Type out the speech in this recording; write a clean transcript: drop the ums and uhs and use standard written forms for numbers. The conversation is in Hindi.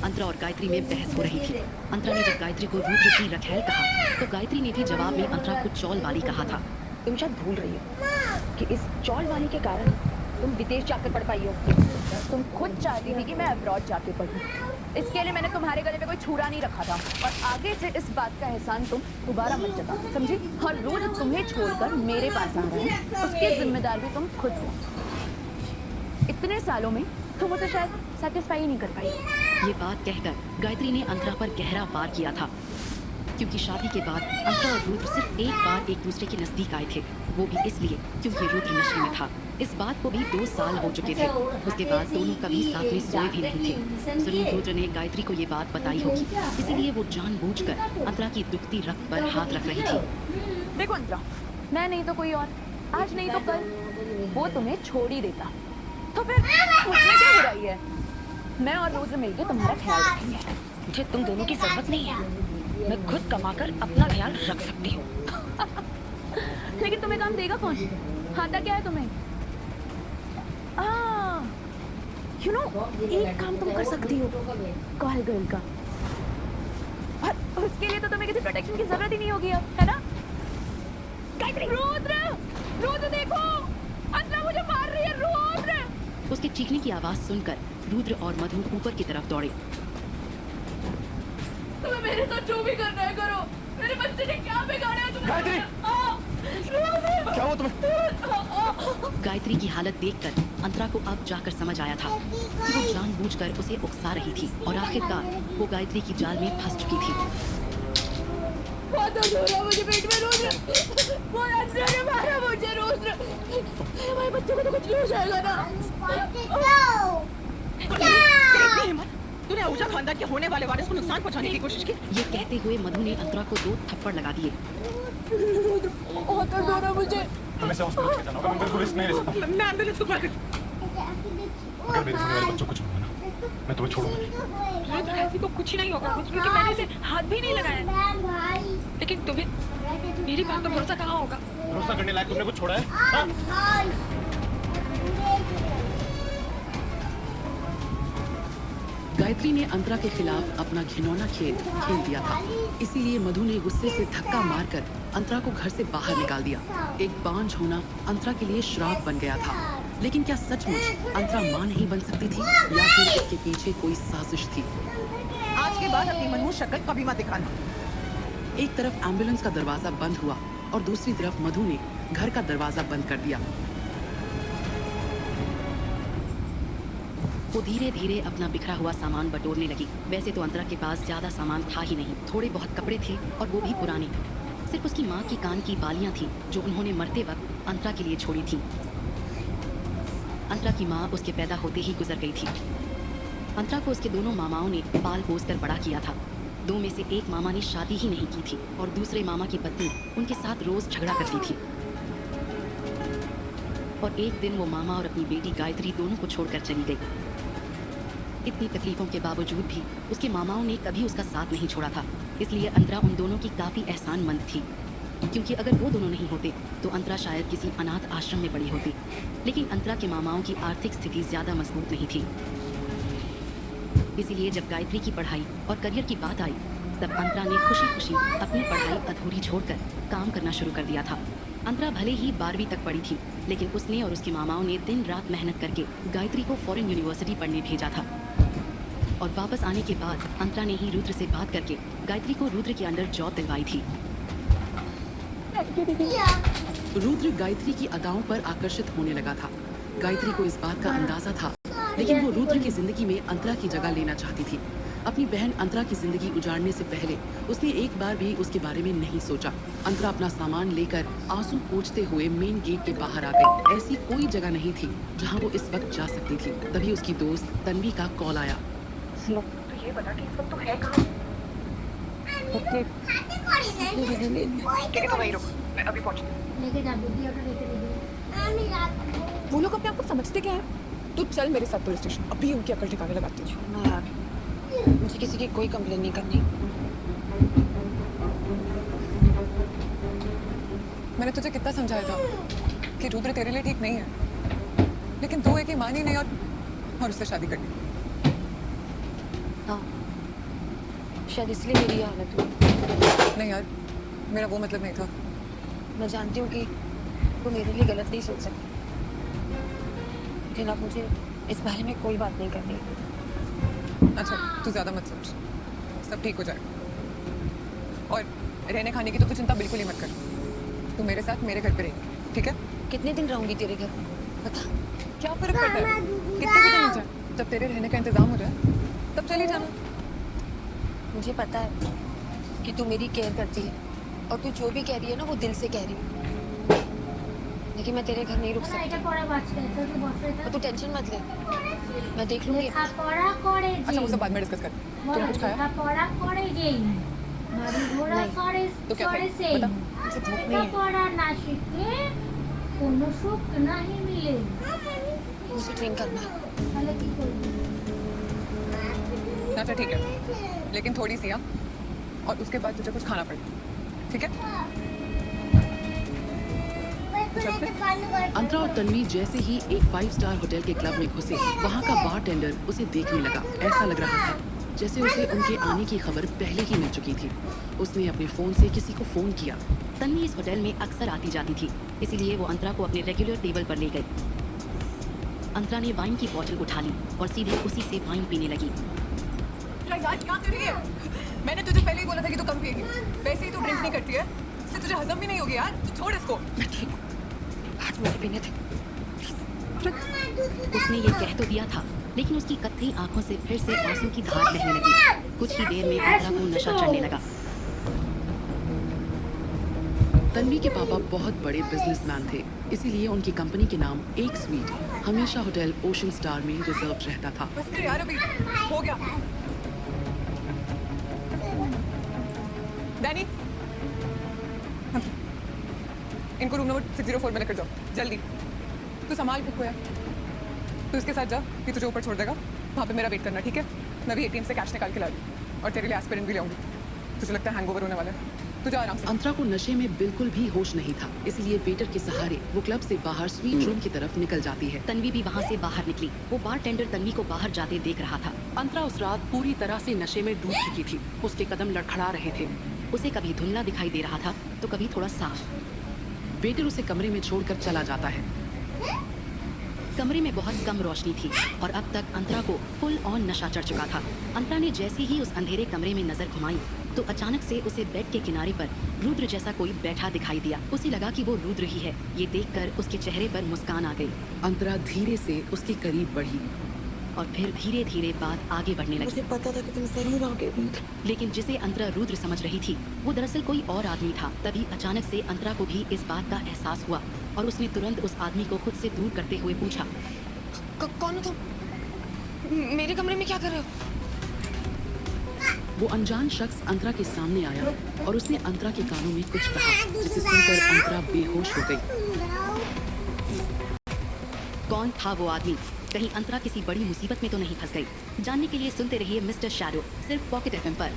अंतरा और गायत्री में बहस हो रही थी। अंतरा ने जब गायत्री को रुद्र की रखैल कहा तो गायत्री ने भी जवाब में अंतरा को चौल वाली कहा था। तुम शायद भूल रही हो कि इस चौल वाली के कारण तुम विदेश जाकर पढ़ पाई हो। तुम खुद चाहती थी कि मैं अब्रॉड जाके पढ़ूं। इसके लिए मैंने तुम्हारे गले में कोई छुरा नहीं रखा था और आगे से इस बात का एहसान तुम दोबारा मत जता, समझी? और रोज तुम्हें छोड़कर मेरे पास आ रहे हैं, उसके जिम्मेदार भी तुम खुद हो। इतने सालों में तुम मुझे शायद सेटिस्फाई ही नहीं कर पाई। ये बात कहकर गायत्री ने अंतरा पर गहरा वार किया था, क्योंकि शादी के बाद अंतरा और रुद्र सिर्फ एक बार एक दूसरे के नजदीक आए थे, वो भी इसलिए क्योंकि रुद्र नशे में था। इस बात को भी 2 साल हो चुके थे। उसके बाद दोनों कभी साथ में सोए भी नहीं थे। जरूर रुद्र ने गायत्री को ये बात बताई होगी, इसीलिए वो जानबूझकर अंतरा की दुखती रक्त पर हाथ रख रही थी। देखो अंतरा, मैं नहीं तो कोई और, आज नहीं तो कल वो तुम्हें छोड़ ही देता, तो फिर मुझमें क्या बुराई है? मैं और रुद्र मिलकर तुम्हारा ख्याल रखेंगे। मुझे तुम दोनों की जरूरत नहीं है, मैं खुद कमाकर अपना ख्याल रख सकती हूँ। लेकिन तुम्हें काम देगा कौन? आता क्या है तुम्हें? यू नो, एक काम तुम कर सकती हो, कॉल गर्ल का। और उसके लिए तो तुम्हें किसी प्रोटेक्शन की जरूरत ही नहीं होगी अब, है ना? गायत्री! रुद्र! रुद्र देखो! अंतरा मुझे मार रही है, रुद्र! उसके चीखने की आवाज सुनकर रुद्र और मधु ऊपर की तरफ दौड़े। तुम्हें मेरे साथ जो भी करना है करो, मेरे बच्चे ने क्या बिगाड़ा है तुम्हें? गायत्री! क्या हुआ तुम्हें? गायत्री की हालत देखकर अंतरा को अब जाकर समझ आया था कि वो जानबूझकर उसे उकसा रही थी और आखिरकार वो गायत्री की जाल में फंस चुकी थी। बहुत दर्द हो रहा है मुझे पेट में, रुद्र! वो अंतरा ने मारा मुझे, रुद्र! हमारे बच्चे को तो कुछ नहीं हो जाएगा ना? तूने आहूजा खानदान के होने वाले वारिस को नुकसान पहुंचाने की कोशिश की। ये कहते हुए मधु ने अंतरा को 2 थप्पड़ लगा दिए। बहुत दर्द हो रहा है मुझे। हमें से हॉस्पिटल लेके जाना होगा, मैं बिल्कुल रिस्क नहीं ले सकता। मैं एम्बुलेंस को कॉल कर। अगर मेरे होने वाले बच्चों को कुछ हुआ ना, मैं तुम्हें छोड़ूंगा नहीं। रुद्र, ऐसी को कुछ नहीं होगा, क्योंकि मैंने इसे हाथ भी नहीं लगाया। लेकिन तुम्हें मेरी बात पर भरोसा कहाँ होगा? भरोसा करने लायक तुमने कुछ छोड़ा है? गायत्री ने अंतरा के खिलाफ अपना घिनौना खेल खेल दिया था, इसीलिए मधु ने गुस्से से धक्का मारकर अंतरा को घर से बाहर निकाल दिया। एक बांझ होना अंतरा के लिए श्राप बन गया था। लेकिन क्या सचमुच अंतरा मां नहीं बन सकती थी, या फिर इसके पीछे कोई साजिश थी? आज के बाद अपनी मनहूस शक्ल कभी मत दिखाना। एक तरफ एम्बुलेंस का दरवाजा बंद हुआ और दूसरी तरफ मधु ने घर का दरवाजा बंद कर दिया। वो धीरे धीरे अपना बिखरा हुआ सामान बटोरने लगी। वैसे तो अंतरा के पास ज्यादा सामान था ही नहीं, थोड़े बहुत कपड़े थे और वो भी पुराने। सिर्फ उसकी माँ की कान की बालियां थी जो उन्होंने मरते वक्त अंतरा के लिए छोड़ी थी। अंतरा की माँ उसके पैदा होते ही गुजर गई थी। अंतरा को उसके दोनों मामाओं ने पाल पोस कर बड़ा किया था। 2 में से एक मामा ने शादी ही नहीं की थी और दूसरे मामा की पत्नी उनके साथ रोज झगड़ा करती थी। और एक दिन वो मामा और अपनी बेटी गायत्री दोनों को छोड़कर चली गई। इतनी तकलीफों के बावजूद भी उसके मामाओं ने कभी उसका साथ नहीं छोड़ा था, इसलिए अंतरा उन दोनों की काफी एहसानमंद थी। क्योंकि अगर वो दोनों नहीं होते तो अंतरा शायद किसी अनाथ आश्रम में बड़ी होती। लेकिन अंतरा के मामाओं की आर्थिक स्थिति ज्यादा मजबूत नहीं थी, इसीलिए जब गायत्री की पढ़ाई और करियर की बात आई तब अंतरा ने खुशी खुशी अपनी पढ़ाई अधूरी छोड़कर काम करना शुरू कर दिया था। अंतरा भले ही 12वीं तक पढ़ी थी, लेकिन उसने और उसके मामाओं ने दिन रात मेहनत करके गायत्री को फॉरेन यूनिवर्सिटी पढ़ने भेजा था। और वापस आने के बाद अंतरा ने ही रुद्र से बात करके गायत्री को रुद्र के अंडर जॉब दिलवाई थी। रुद्र गायत्री की अदाओं पर आकर्षित होने लगा था। गायत्री को इस बात का अंदाजा था, लेकिन वो रुद्र की जिंदगी में अंतरा की जगह लेना चाहती थी। अपनी बहन अंतरा की जिंदगी उजाड़ने से पहले उसने एक बार भी उसके बारे में नहीं सोचा। अंतरा अपना सामान लेकर आंसू पोंछते हुए मेन गेट के बाहर आ गई। ऐसी कोई जगह नहीं थी जहाँ वो इस वक्त जा सकती थी। तभी उसकी दोस्त तन्वी का कॉल आया। तो ये बता कि इस वक्त तू है कहाँ? तो वहीं रुक, मैं अभी पहुंचती हूँ। वो लोग अपने आप को समझते क्या है? तू चल मेरे साथ पुलिस स्टेशन, अभी उनकी अकल ठिकाने लगाती हूँ। ना यार, मुझे किसी की कोई कंप्लेन नहीं करनी। मैंने तुझे कितना समझाया था कि रुद्र तेरे लिए ठीक नहीं है, लेकिन तू एक ही मानी नहीं और उससे शादी करनी। हाँ शायद इसलिए मेरी ये हालत हुई। नहीं यार, मेरा वो मतलब नहीं था। मैं जानती हूँ कि वो मेरे लिए गलत नहीं सोच सकती, लेकिन अब मुझे इस बारे में कोई बात नहीं करनी। अच्छा तू ज़्यादा मत सोच, सब ठीक हो जाएगा। और रहने खाने की तो तू चिंता बिल्कुल ही मत कर। तू मेरे साथ मेरे घर पे रहेगी, ठीक है? कितने दिन रहूंगी तेरे घर बता। क्या फर्क पड़ता है कितने भी दिन हो जाए, जब तेरे रहने का इंतजाम हो जाए तब चली जाना। मुझे पता है कि तू मेरी केयर करती है और तू जो भी कह रही है ना वो दिल से कह रही है, लेकिन मैं तेरे घर नहीं रुक सकती। और तू टेंशन मत ले, मैं देख लूंगी। अच्छा वो सब बाद में डिस्कस कर। तूने कुछ खाया? नहीं। तो क्या खाई? बता। मुझे भूख नहीं है, मुझे ड्रिंक करना है। अच्छा ठीक है, लेकिन थोड़ी सी, हाँ? और उसके बाद तुझे कुछ खाना पड़ेगा, ठीक है? अंतरा और तन्वी जैसे ही एक 5 स्टार होटल के क्लब में घुसे, वहाँ का बारटेंडर उसे देखने लगा। ऐसा लग रहा था जैसे उसे उनके आने की खबर पहले ही मिल चुकी थी। उसने अपने फोन से किसी को फोन किया। तन्वी इस होटल में अक्सर आती जाती थी, इसीलिए वो अंतरा को अपने रेगुलर टेबल पर ले गई। अंतरा ने वाइन की बोतल उठा ली और सीधे उसी से वाइन पीने लगी। यार क्या कर रही है? मैंने तुझे पहले ही बोला था कि तू कम पिएगी। वैसे ही तू ड्रिंक नहीं करती है, इससे तुझे हजम भी नहीं होगी यार। तू छोड़ इसको। मैं ठीक हूँ, आज मुझे पीने थे। उसने ये कह तो दिया था, लेकिन उसकी कत्थई आंखों से फिर से आंसू की धार बहने लगी। कुछ ही देर में अंतरा को नशा चढ़ने लगा। तन्वी के पापा बहुत बड़े बिजनेसमैन थे, इसीलिए उनकी कंपनी के नाम एक स्वीट हमेशा होटल ओशन स्टार में रिजर्व रहता था। बस कर यार, अभी हो गया। डैनी, इनको रूम नंबर 604 में लेकर जाओ जल्दी। तू संभाल खुद को यार। तू इसके साथ जा, कि तुझे ऊपर छोड़ देगा। वहाँ पे मेरा वेट करना, ठीक है? मैं भी ATM से कैश निकाल के ला दूँ और तेरे लिए एस्पिरिन भी लाऊंगी। तुझे लगता है हैंगओवर होने वाला है? तू जा आराम से। अंतरा को नशे में बिल्कुल भी होश नहीं था, इसलिए वेटर के सहारे वो क्लब से बाहर स्वीट रूम की तरफ निकल जाती है। तन्वी भी वहाँ से बाहर निकली। वो बारटेंडर तन्वी को बाहर जाते देख रहा था। अंतरा उस रात पूरी तरह से नशे में डूब चुकी थी। उसके कदम लड़खड़ा रहे थे। उसे कभी धुंधला दिखाई दे रहा था तो कभी थोड़ा साफ। वेटर उसे कमरे में छोड़कर चला जाता है। कमरे में बहुत कम रोशनी थी और अब तक अंतरा को फुल ऑन नशा चढ़ चुका था। अंतरा ने जैसे ही उस अंधेरे कमरे में नजर घुमाई तो अचानक से उसे बेड के किनारे पर रुद्र जैसा कोई बैठा दिखाई दिया। उसे लगा कि वो रुद्र ही है। ये देखकर उसके चेहरे पर मुस्कान आ गई। अंतरा धीरे से उसके करीब बढ़ी और फिर धीरे धीरे बात आगे बढ़ने लगी। मुझे पता था कि तुम जरूर आओगे, लेकिन जिसे अंतरा रुद्र समझ रही थी वो दरअसल कोई और आदमी था। तभी अचानक से अंतरा को भी इस बात का एहसास हुआ और उसने तुरंत उस आदमी को खुद से दूर करते हुए पूछा, कौन हो तुम? मेरे कमरे में क्या कर रहे हो? वो अनजान शख्स अंतरा के सामने आया और उसने अंतरा के कानों में कुछ कहा, जिसे सुनकर अंतरा बेहोश हो गई। कौन था वो आदमी? कहीं अंतरा किसी बड़ी मुसीबत में तो नहीं फंस गई? जानने के लिए सुनते रहिए मिस्टर शैडो, सिर्फ पॉकेट FM पर।